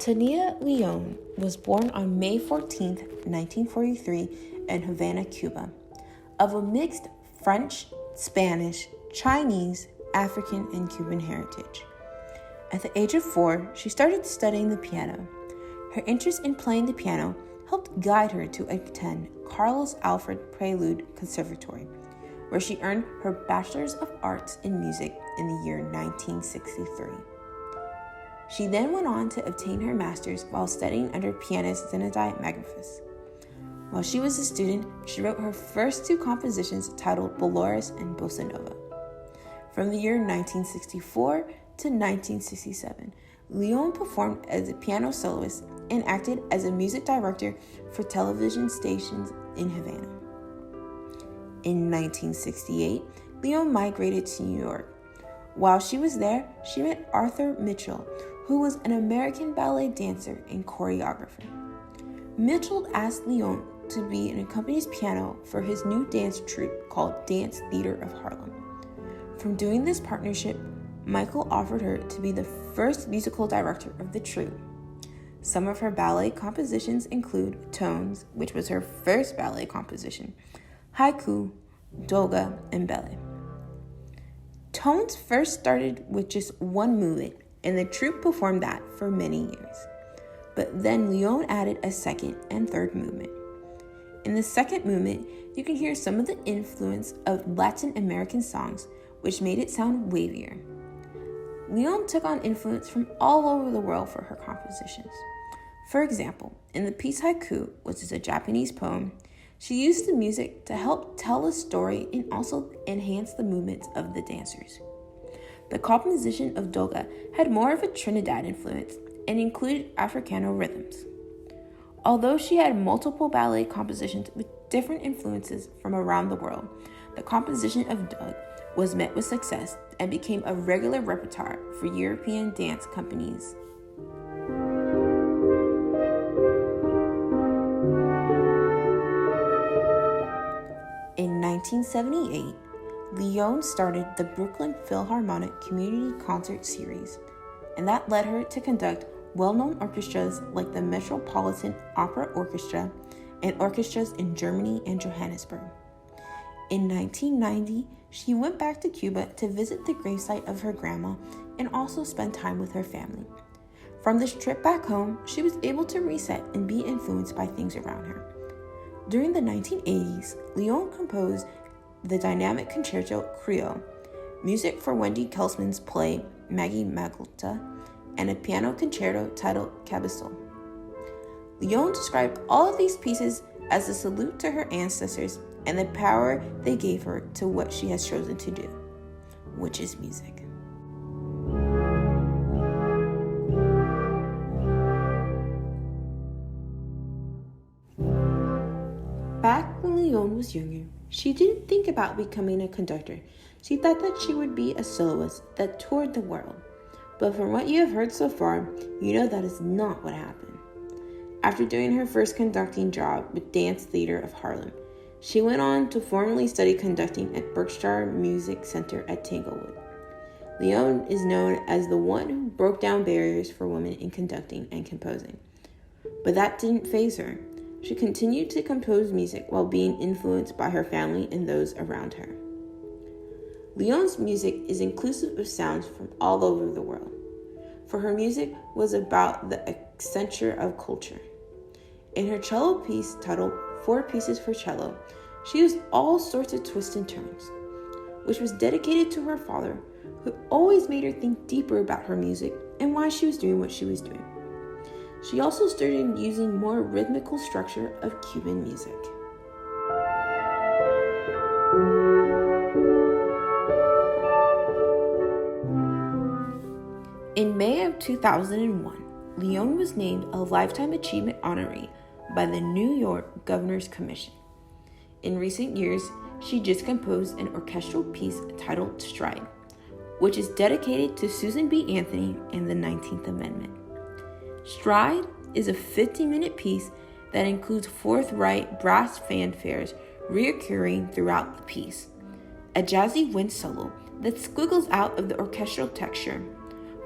Tania León was born on May 14, 1943, in Havana, Cuba, of a mixed French, Spanish, Chinese, African, and Cuban heritage. At the age of 4, she started studying the piano. Her interest in playing the piano helped guide her to attend Carlos Alfred Prelude Conservatory, where she earned her Bachelor's of Arts in Music in the year 1963. She then went on to obtain her master's while studying under pianist Zinedine Magnificus. While she was a student, she wrote her first 2 compositions titled Boleros and Bossa Nova. From the year 1964 to 1967, León performed as a piano soloist and acted as a music director for television stations in Havana. In 1968, León migrated to New York. While she was there, she met Arthur Mitchell, who was an American ballet dancer and choreographer. Mitchell asked León to be an accompanist piano for his new dance troupe called Dance Theater of Harlem. From doing this partnership, Michael offered her to be the first musical director of the troupe. Some of her ballet compositions include Tones, which was her first ballet composition, Haiku, Doga, and Ballet. Tones first started with just one movement, and the troupe performed that for many years. But then León added a second and third movement. In the second movement, you can hear some of the influence of Latin American songs, which made it sound wavier. León took on influence from all over the world for her compositions. For example, in the piece Haiku, which is a Japanese poem, she used the music to help tell a story and also enhance the movements of the dancers. The composition of Doga had more of a Trinidad influence and included Africano rhythms. Although she had multiple ballet compositions with different influences from around the world, the composition of Doga was met with success and became a regular repertoire for European dance companies. In 1978, León started the Brooklyn Philharmonic Community Concert Series, and that led her to conduct well-known orchestras like the Metropolitan Opera Orchestra and orchestras in Germany and Johannesburg. In 1990, she went back to Cuba to visit the gravesite of her grandma and also spend time with her family. From this trip back home, she was able to reset and be influenced by things around her. During the 1980s, León composed the dynamic concerto Creole, music for Wendy Kelsman's play Maggie Magulta, and a piano concerto titled Cabesol. León described all of these pieces as a salute to her ancestors and the power they gave her to what she has chosen to do, which is music. Back when León was younger, she didn't think about becoming a conductor. She thought that she would be a soloist that toured the world. But from what you have heard so far, you know that is not what happened. After doing her first conducting job with Dance Theater of Harlem, she went on to formally study conducting at Berkshire Music Center at Tanglewood. León is known as the one who broke down barriers for women in conducting and composing. But that didn't faze her. She continued to compose music while being influenced by her family and those around her. León's music is inclusive of sounds from all over the world, for her music was about the accenture of culture. In her cello piece titled 4 Pieces for Cello, she used all sorts of twists and turns, which was dedicated to her father, who always made her think deeper about her music and why she was doing what she was doing. She also started using more rhythmical structure of Cuban music. In May of 2001, León was named a Lifetime Achievement Honoree by the New York Governor's Commission. In recent years, she just composed an orchestral piece titled Stride, which is dedicated to Susan B. Anthony and the 19th Amendment. Stride is a 50-minute piece that includes forthright brass fanfares reoccurring throughout the piece, a jazzy wind solo that squiggles out of the orchestral texture,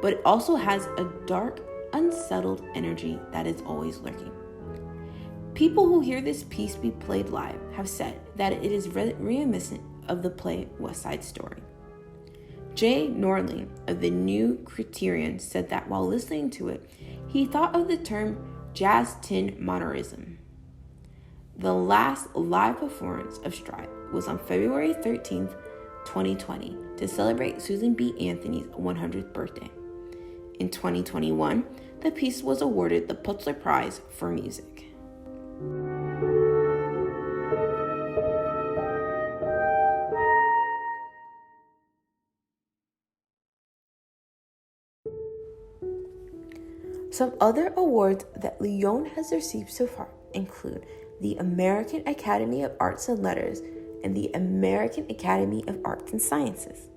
but it also has a dark, unsettled energy that is always lurking. People who hear this piece be played live have said that it is reminiscent of the play West Side Story. Jay Norling of the New Criterion said that while listening to it, he thought of the term jazz tin modernism. The last live performance of Stride was on February 13th, 2020, to celebrate Susan B. Anthony's 100th birthday. In 2021, the piece was awarded the Pulitzer Prize for Music. Some other awards that León has received so far include the American Academy of Arts and Letters and the American Academy of Arts and Sciences,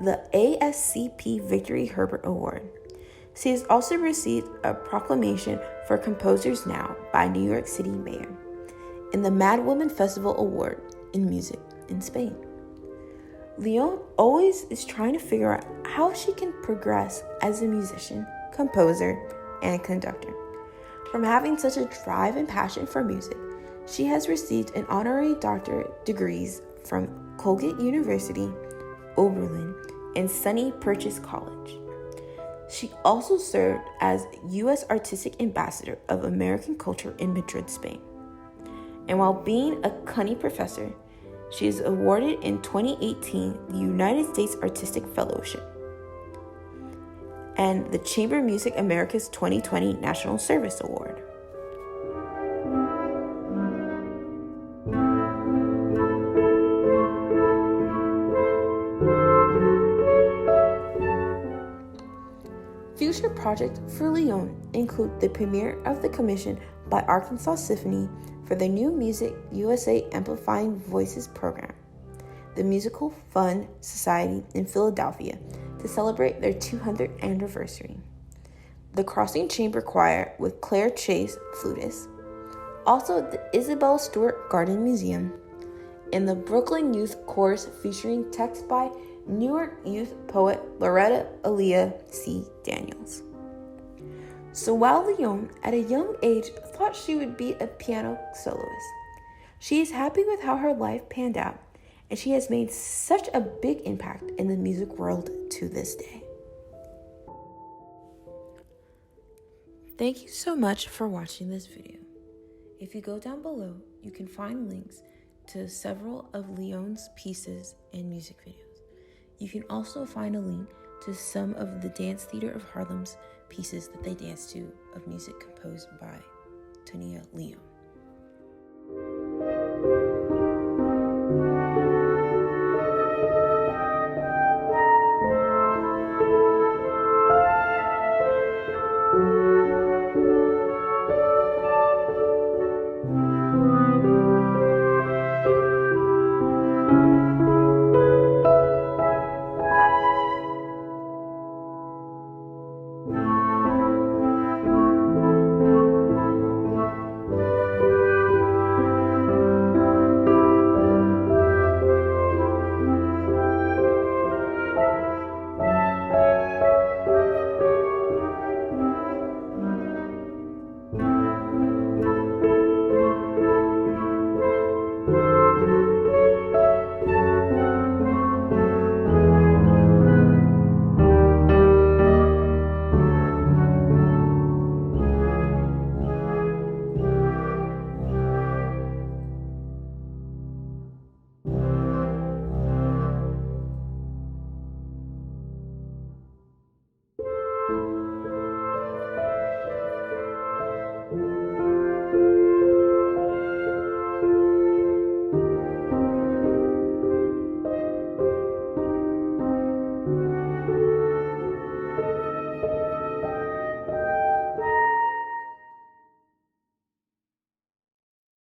the ASCP Victory Herbert Award. She has also received a proclamation for Composers Now by New York City Mayor, and the Mad Woman Festival Award in Music in Spain. León always is trying to figure out how she can progress as a musician, composer, and conductor. From having such a drive and passion for music, she has received an honorary doctorate degrees from Colgate University, Oberlin, and SUNY Purchase College. She also served as U.S. Artistic Ambassador of American Culture in Madrid, Spain. And while being a CUNY professor, she is awarded in 2018 the United States Artistic Fellowship and the Chamber Music America's 2020 National Service Award. Future projects for León include the premiere of the commission by Arkansas Symphony for the New Music USA Amplifying Voices program, the Musical Fund Society in Philadelphia to celebrate their 200th anniversary, the Crossing Chamber Choir with Claire Chase, flutist, also the Isabel Stewart Garden Museum, and the Brooklyn Youth Chorus featuring text by Newark youth poet Loretta Aaliyah C. Daniels. So while León, at a young age, thought she would be a piano soloist, she is happy with how her life panned out, and she has made such a big impact in the music world to this day. Thank you so much for watching this video. If you go down below, you can find links to several of León's pieces and music videos. You can also find a link to some of the Dance Theater of Harlem's pieces that they dance to of music composed by Tania León.